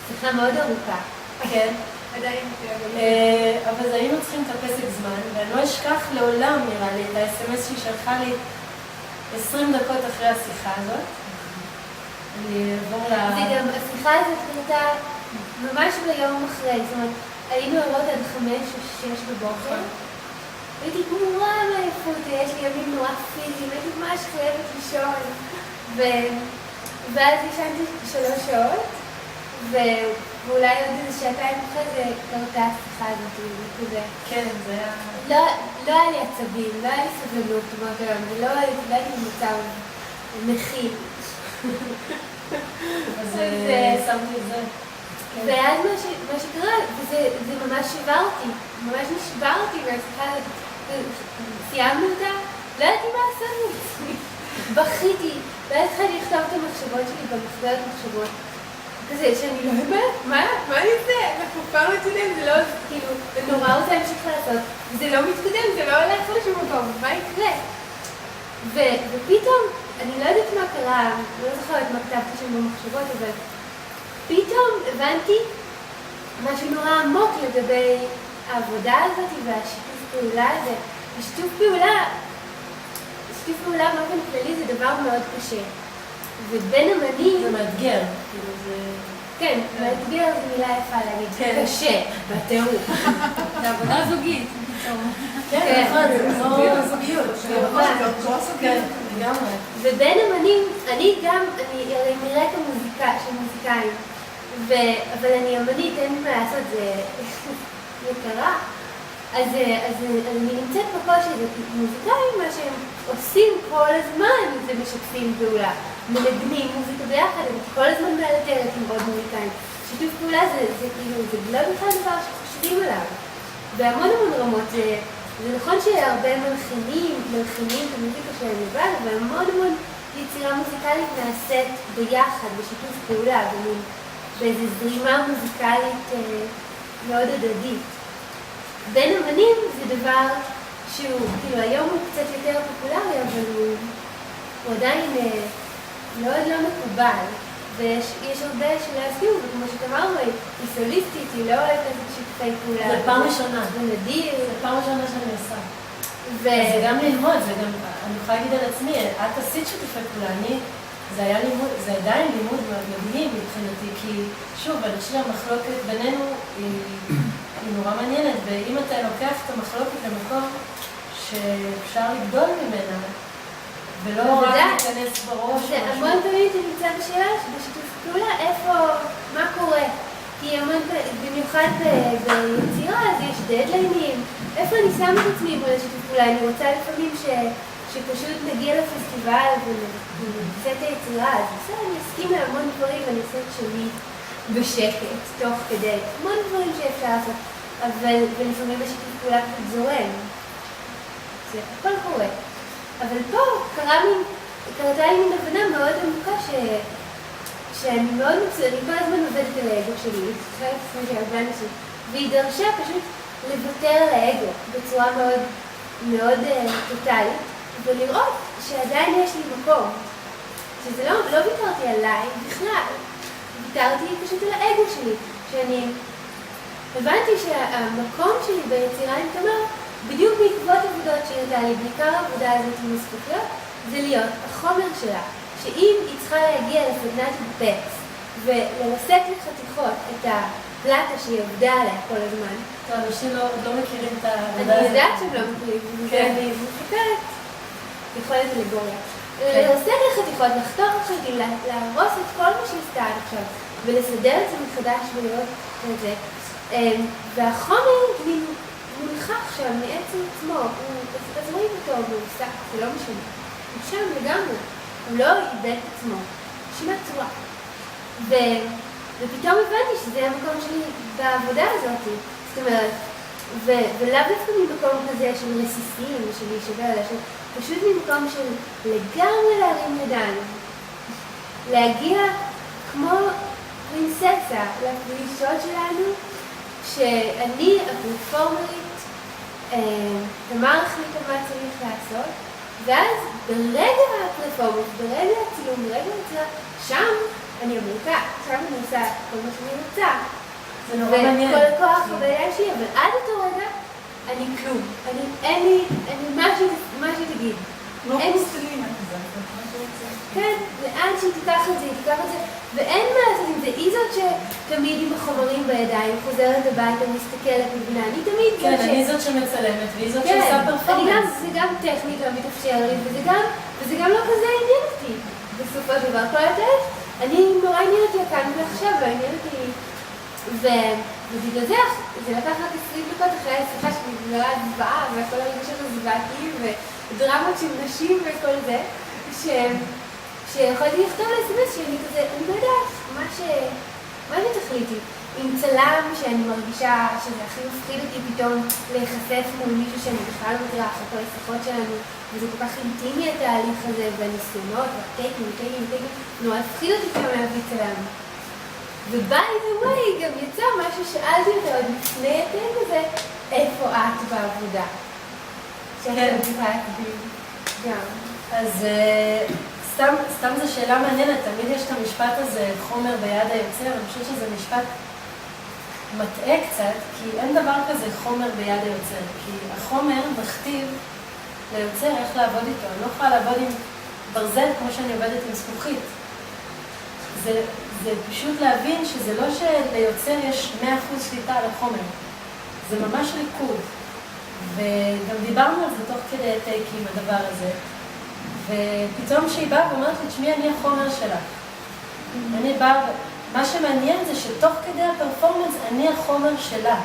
שיחה מאוד ארוכה. כן. עדיין. אבל היינו צריכים את הפסק זמן, ואני לא אשכח לעולם, נראה לי, את ה-SMS שהיא שלחה לי 20 דקות אחרי השיחה הזאת. אני אעבור וגם השיחה הזאת הייתה ממש ביום אחרי, זאת אומרת, היינו ערות עד 5 או 6 בבוקר, הייתי גמורה מעייפות, יש לי ימים נורא פיזיים, הייתי ממש חייבת לישון. ואז ישנתי 3 שעות, ואולי עוד איזה שעתיים אחרי זה קרתה השיחה הזאת, כזה. כן, זה היה... לא היה לי עצבים, לא היה לי סבלנות כמות היום, ולא הייתי במצב מכיל. אז שמתי את זה. ואז מה שקרה, זה ממש שיבר אותי, ממש נשבר אותי מהשיחה הזאת. סיימנו אותה, לא ידעתי מה לעשות מעצמי. בכיתי, ואז התחלתי לכתוב את המחשבות שלי במחברת מחשבות. כזה, שאני לא יודעת, מה אני עושה? אנחנו פעם מתקדם, זה לא, כאילו, נורא רוצה להמשיך לעשות, וזה לא מתקדם, זה לא הולך לשום מקום, מה יקרה? ופתאום, אני לא יודעת מה קרה, לא זוכרת מה כתבתי שם במחשבות, אבל פתאום הבנתי משהו נורא עמוק לגבי העבודה הזאת והשיתוף פעולה הזה. ושיתוף פעולה באופן כללי זה דבר מאוד קשה. ובין אמנים... זה מאתגר, כאילו זה... כן, מאתגר זו מילה יפה להגיד. כן. קשה, בטירוף. זה עבודה זוגית. כן, נכון, זה כמו זוגיות. כן, לגמרי. ובין אמנים, אני הרי מרקע של מוזיקאים, אבל אני אמנית, אין לי מה לעשות, זה קרה. אז אני נמצאת בקושי, זה מוזיקאים, מה שהם עושים כל הזמן, זה משתפים פעולה. מנגנים מוזיקה ביחד, אני כל הזמן מאלתרת עם עוד מוזיקאים. שיתוף פעולה זה כאילו, זה לא בכלל דבר שחושבים עליו. בהמון רמות, זה נכון שהרבה מלחינים את המוזיקה שלהם לבד, אבל המון יצירה מוזיקלית נעשית ביחד, בשיתוף פעולה, באיזו זרימה מוזיקלית מאוד הדדית. בין אמנים זה דבר שהוא, כאילו היום הוא קצת יותר פופולרי, אבל הוא עדיין מאוד לא מקובל. ויש הרבה שלא יסכימו, וכמו שתאמרנו, היא סוליסטית, היא לא אוהבת שיתופי פעולה. זה פעם ראשונה. זה נדיר. זה פעם ראשונה שאני עושה. זה גם ללמוד, זה גם, אני יכולה להגיד על עצמי, את עשית שיתופי פעולה, זה היה לימוד, זה עדיין לימוד מדהים מבחינתי, כי שוב, אני חושבת שהמחלוקת בינינו היא נורא מעניינת, ואם אתה לוקח את המחלוקת למקום שאפשר לגדול ממנה, ולא רק להיכנס בראש. זה המון פעמים זה נמצא בשאלה בשיתוף פעולה, איפה, מה קורה? כי במיוחד ביצירה, אז יש דדליינים, איפה אני שמה את עצמי בשיתוף פעולה? אני רוצה לפעמים שפשוט נגיע לפסטיבל ונעשה את היצירה, אז בסדר, אני אסכים להמון דברים ואני אעשה את שלי בשקט, תוך כדי. המון דברים שאפשר לעשות, אבל לפעמים השיתוף פעולה קצת זורם. זה הכל קורה. אבל פה קרתה לי מין הבנה מאוד עמוקה שאני מאוד מצוינת, אני כל הזמן עובדת על האגו שלי, חלק לפני שהרבה אנשים, והיא דרשה פשוט לוותר על האגו בצורה מאוד מאוד טוטלית, ולראות שעדיין יש לי מקום, שזה לא ויתרתי עליי בכלל, ויתרתי פשוט על האגו שלי, שאני הבנתי שהמקום שלי ביצירה עם תמר, בדיוק בעקבות עבודות שהראתה לי, בעיקר העבודה הזאת עם הזכוכיות, זה להיות החומר שלה, שאם היא צריכה להגיע לסדנת בטקס ולרסק לחתיכות את הפלטה שהיא עבדה עליה כל הזמן. אנשים לא מכירים את העבודה הזאת. אני יודעת שהם לא מכירים, אני מחפרת יכולת אלגוריה. לרסק לחתיכות, לחתוך חלקים, להרוס את כל מה שהיא עד עכשיו, ולסדר את זה מחדש ולראות את זה. והחומר מונחח שם מעצם עצמו, אז רואים אותו במוסק, זה לא משנה. הוא שם לגמרי, הוא לא איבד את עצמו, הוא שינה צורה. ופתאום הבנתי שזה המקום שלי בעבודה הזאת, זאת אומרת, ולאו דווקא ממקום כזה של רסיסים, של להישבר, פשוט ממקום של לגמרי להרים ידיים, להגיע כמו פרינססה לפגישות שלנו, שאני הפלטפורמרית, תמר החליטה מה צריך לעשות, ואז ברגע הפלטפורמות, ברגע הצילום, ברגע היצירה, שם אני אמריקה, שם אני עושה כל מה שאני רוצה. זה נורא מעניין. וכל הכוח הבעיה שלי, אבל עד אותו רגע, אני כלום. אין לי מה שתגיד. לא פוסטלינה כזה. כן, לאן שהיא תיקח את זה, היא תיקח את זה, ואין מה לעשות עם זה, היא זאת שתמיד עם החומרים בידיים, חוזרת הביתה, מסתכלת, מבינה, אני תמיד כן, אני זאת שמצלמת, והיא זאת שעושה פרפורמנס. זה גם טכנית לא מתאפשר לי, וזה גם לא כזה עניין אותי. בסופו של דבר, כל הדרך, אני נורא עניין אותי כאן ועכשיו, לא עניין אותי. ובגלל זה לקח רק 20 דקות אחרי השיחה שלי, נראה זוועה, וכל הרגשות הזוועתיים, ודרמות של נשים וכל זה, שיכולתי לכתוב ל-SMS שאני כזה, אני לא יודעת, מה אני תחליטי? עם צלם שאני מרגישה שזה הכי מפחיד אותי פתאום להיחשף מול מישהו שאני בכלל לא מכירה אחרי כל השיחות שלנו, וזה כל כך אינטימי התהליך הזה, והניסיונות, והטייקים, נורא הפחיד אותי פתאום להביא צלם. וביי ווואי, גם יצא מה ששאלתי אותה עוד לפני הטייק הזה, איפה את בעבודה? כן. גם. אז סתם זו שאלה מעניינת, תמיד יש את המשפט הזה, חומר ביד היוצר, אני חושבת שזה משפט מטעה קצת, כי אין דבר כזה חומר ביד היוצר, כי החומר מכתיב ליוצר איך לעבוד איתו, אני לא יכולה לעבוד עם ברזל כמו שאני עובדת עם זכוכית. זה פשוט להבין שזה לא שליוצר יש 100% שליטה על החומר, זה ממש ריקוד. וגם דיברנו על זה תוך כדי טייקים, הדבר הזה. ופתאום שהיא באה ואומרת לי, תשמעי, אני החומר שלך. אני באה, מה שמעניין זה שתוך כדי הפרפורמנס אני החומר שלה.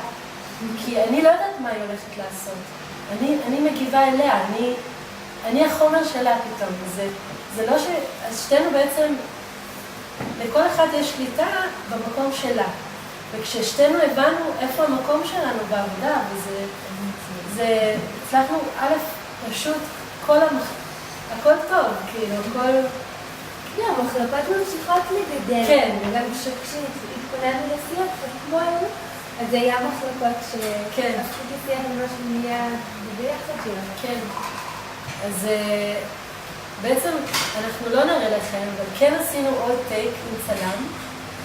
כי אני לא יודעת מה היא הולכת לעשות. אני מגיבה אליה, אני החומר שלה פתאום. זה לא ש... אז שתינו בעצם, לכל אחד יש שליטה במקום שלה. וכששתינו הבנו איפה המקום שלנו בעבודה, וזה הצלחנו, א', פשוט הכל טוב, כאילו, הכל... כן, המחלקות ממשיכות לגדל. כן. וגם כשהתכוננו לשיח, כמו היום, אז זה היה מחלקות שהפכו לשיח ממש נהיה ביחד שלנו. כן. אז בעצם אנחנו לא נראה לכם, אבל כן עשינו עוד טייק עם צלם,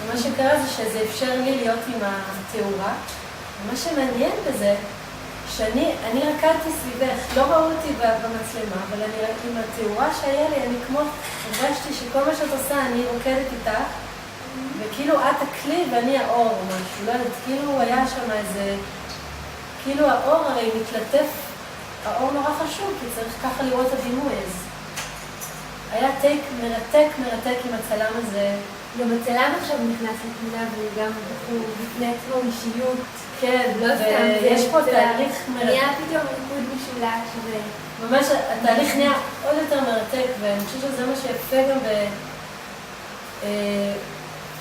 ומה שקרה זה שזה אפשר לי להיות עם התאורה, ומה שמעניין בזה, שאני רקדתי סביבך, לא ראו אותי במצלמה, אבל עם התאורה שהיה לי, אני כמו, הרגשתי שכל מה שאת עושה, אני רוקדת איתך, וכאילו את הכלי ואני האור או משהו, לא יודעת, כאילו היה שם איזה, כאילו האור הרי מתלטף, האור נורא חשוב, כי צריך ככה לראות את הדימוי, אז היה טייק מרתק עם הצלם הזה. גם הצלם עכשיו נכנס לתמונה, וגם הוא בפני עצמו אישיות. כן, לא סתם, יש פה תהליך מרתק. נהיה פתאום ריקוד משולש, ממש התהליך נהיה עוד יותר מרתק, ואני חושבת שזה מה שיפה גם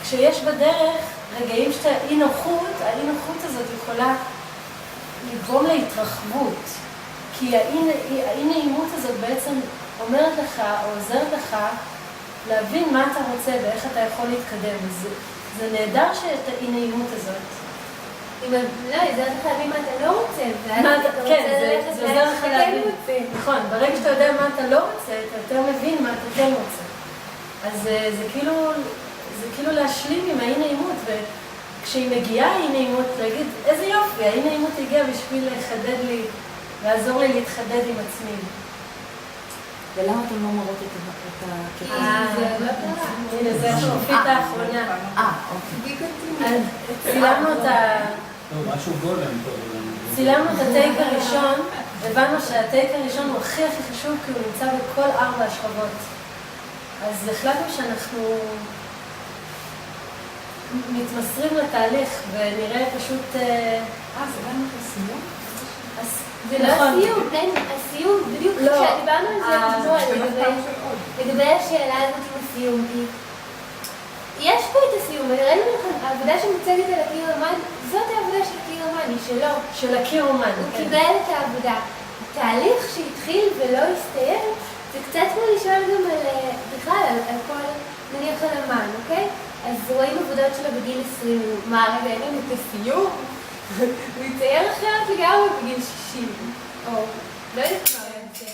כשיש בדרך רגעים שאתה האי-נוחות הזאת יכולה לגרום להתרחבות, כי האי-נעימות הזאת בעצם אומרת לך או עוזרת לך להבין מה אתה רוצה ואיך אתה יכול להתקדם. זה נהדר שיש את האי-נעימות הזאת. לא, זה לך להבין מה אתה לא רוצה, כן, זה עוזר לך להבין. נכון, ברגע שאתה יודע מה אתה לא רוצה, אתה יותר מבין מה אתה כן רוצה. אז זה כאילו להשלים עם האי-נעימות, וכשהיא מגיעה האי-נעימות, להגיד, איזה יופי, האי-נעימות הגיעה בשביל לחדד לי, לעזור לי להתחדד עם עצמי. ולמה אתם לא מראות את הקטע? זה לא קרה. הנה, זה השקופית האחרונה. אוקיי. צילמנו את משהו גולם פה. צילמנו את הטייק הראשון, הבנו שהטייק הראשון הוא הכי חשוב כי הוא נמצא בכל 4 השכבות. אז החלטנו שאנחנו מתמסרים לתהליך ונראה פשוט... זה גם את הסיום? זה לא הסיום, אין, הסיום, בדיוק כשדיברנו על זה לגבי השאלה הזאת עם הסיום, כי יש פה את הסיום, ראינו לכם, העבודה שמוצגת על הקיר אומן, זאת העבודה של הקיר אומן, היא שלו. של הקיר אומן. הוא קיבל את העבודה. התהליך שהתחיל ולא הסתיים, זה קצת כמו לשאול גם בכלל, על כל, נניח על אמן, אוקיי? אז רואים עבודות שלו בגיל 20, מה רגע, אין לנו את הסיום? הוא יצייר אחרת לגמרי בגיל 60, או לא יודעת מה זה.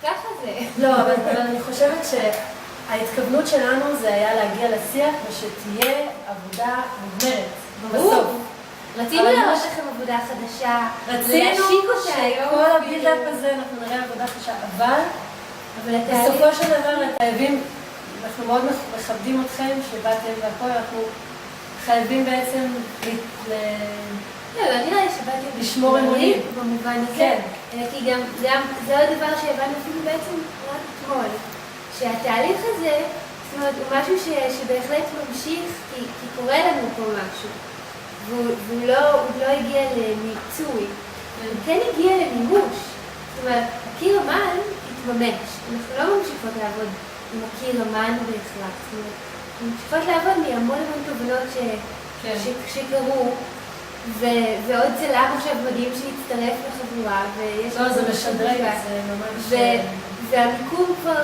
ככה זה. לא, אבל אני חושבת שההתכוונות שלנו זה היה להגיע לשיח ושתהיה עבודה מוגמרת, בסוף. רצינו לראות לכם עבודה חדשה, רצינו שכל הבילדאפ הזה אנחנו נראה עבודה חדשה, אבל בסופו של דבר חייבים אנחנו מאוד מכבדים אתכם שבאתם והכל, אנחנו חייבים בעצם לא נראה לי שבאתי לשמור אמונים. במובן הזה. כן. כי גם זה עוד דבר שהבנו אפילו בעצם רק אתמול. שהתהליך הזה, זאת אומרת, הוא משהו שבהחלט ממשיך, כי קורה לנו פה משהו. והוא לא הגיע למיצוי. הוא כן הגיע למימוש. זאת אומרת, הקיר אמן התממש. אנחנו לא ממשיכות לעבוד עם הקיר אמן בהכרח. זאת אומרת, אנחנו ממשיכות לעבוד מהמון תובנות שקרו. ועוד צלם עכשיו מדהים שהצטרף לחבורה, ויש... לא, זה משדרג, זה ממש... והמיקום כבר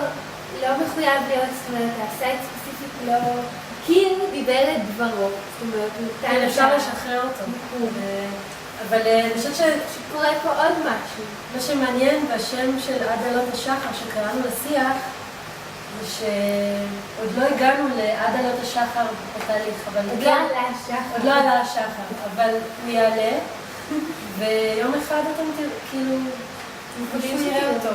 לא מחויב להיות, זאת אומרת, הסייט ספציפית לא... קיר דיבר את דברו, זאת אומרת, כן, אפשר לשחרר אותו. אבל אני חושבת שקורה פה עוד משהו. מה שמעניין בשם של עד עלות השחר שקראנו לשיח, זה שעוד לא הגענו לעד עלות השחר בתהליך, אבל עוד לא עלה השחר. עוד לא עלה השחר, אבל הוא יעלה, ויום אחד אתם כאילו, אנחנו נראה אותו.